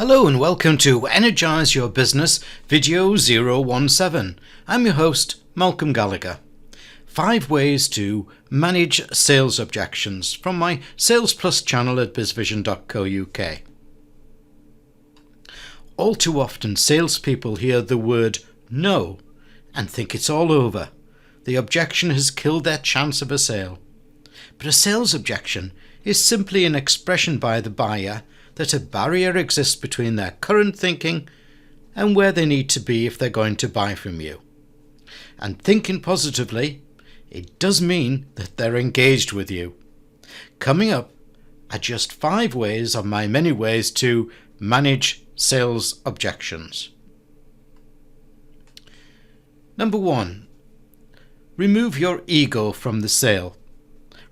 Hello and welcome to Energise Your Business Video 017. I'm your host, Malcolm Gallagher. 5 ways to manage sales objections from my Sales Plus channel at bizvision.co.uk. All too often salespeople hear the word no and think it's all over. The objection has killed their chance of a sale. But a sales objection is simply an expression by the buyer that a barrier exists between their current thinking and where they need to be if they're going to buy from you. And thinking positively, it does mean that they're engaged with you. Coming up are just 5 ways of my many ways to manage sales objections. Number 1. Remove your ego from the sale.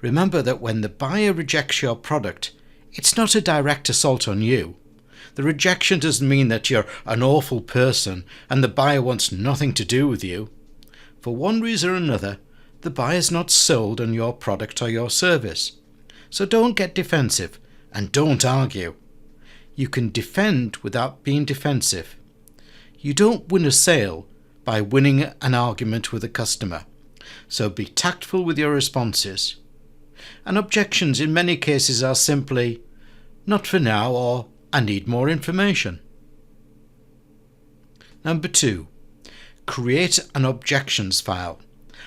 Remember that when the buyer rejects your product, it's not a direct assault on you. The rejection doesn't mean that you're an awful person and the buyer wants nothing to do with you. For one reason or another, the buyer's not sold on your product or your service. So don't get defensive and don't argue. You can defend without being defensive. You don't win a sale by winning an argument with a customer. So be tactful with your responses. And objections in many cases are simply, not for now, or I need more information. Number 2. Create an objections file.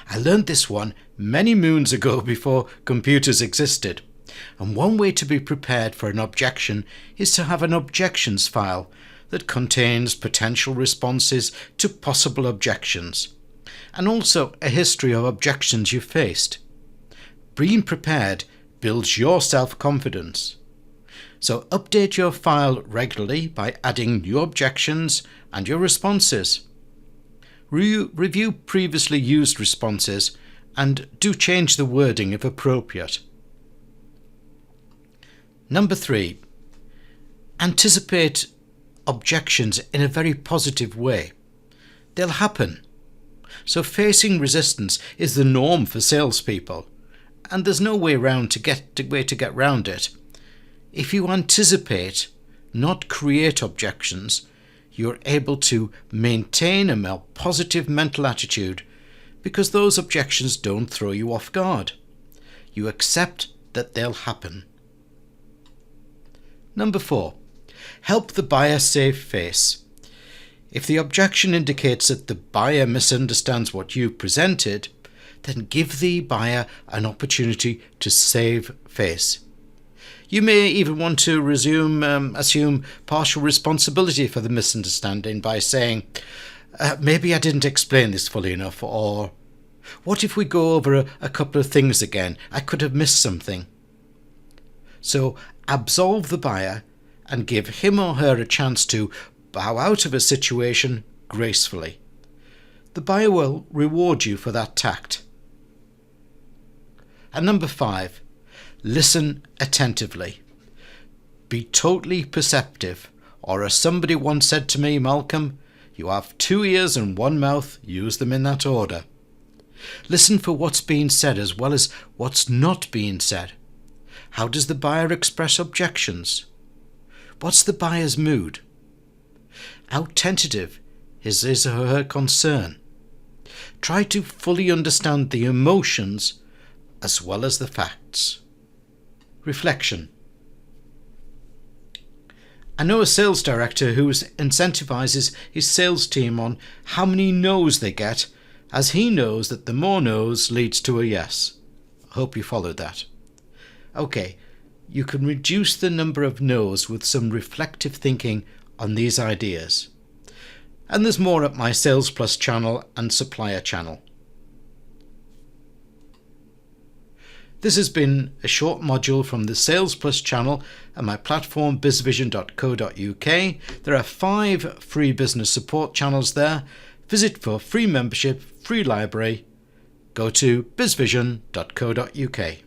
I learned this one many moons ago before computers existed. And one way to be prepared for an objection is to have an objections file that contains potential responses to possible objections, and also a history of objections you've faced. Being prepared builds your self-confidence. So update your file regularly by adding new objections and your responses. Review previously used responses and do change the wording if appropriate. Number 3. Anticipate objections in a very positive way. They'll happen. So facing resistance is the norm for salespeople, and there's no way to get round it. If you anticipate, not create objections, you're able to maintain a more positive mental attitude because those objections don't throw you off guard. You accept that they'll happen. Number 4. Help the buyer save face. If the objection indicates that the buyer misunderstands what you've presented, then give the buyer an opportunity to save face. You may even want to assume partial responsibility for the misunderstanding by saying, maybe I didn't explain this fully enough, or what if we go over a couple of things again? I could have missed something. So absolve the buyer and give him or her a chance to bow out of a situation gracefully. The buyer will reward you for that tact. And number 5, listen attentively. Be totally perceptive, or as somebody once said to me, Malcolm, you have 2 ears and 1 mouth, use them in that order. Listen for what's being said as well as what's not being said. How does the buyer express objections? What's the buyer's mood? How tentative is his or her concern? Try to fully understand the emotions as well as the facts. Reflection. I know a sales director who incentivizes his sales team on how many no's they get, as he knows that the more no's leads to a yes. I hope you followed that. Okay, you can reduce the number of no's with some reflective thinking on these ideas. And there's more at my Sales Plus channel and supplier channel. This has been a short module from the Sales Plus channel and my platform bizvision.co.uk. There are 5 free business support channels there. Visit for free membership, free library. Go to bizvision.co.uk.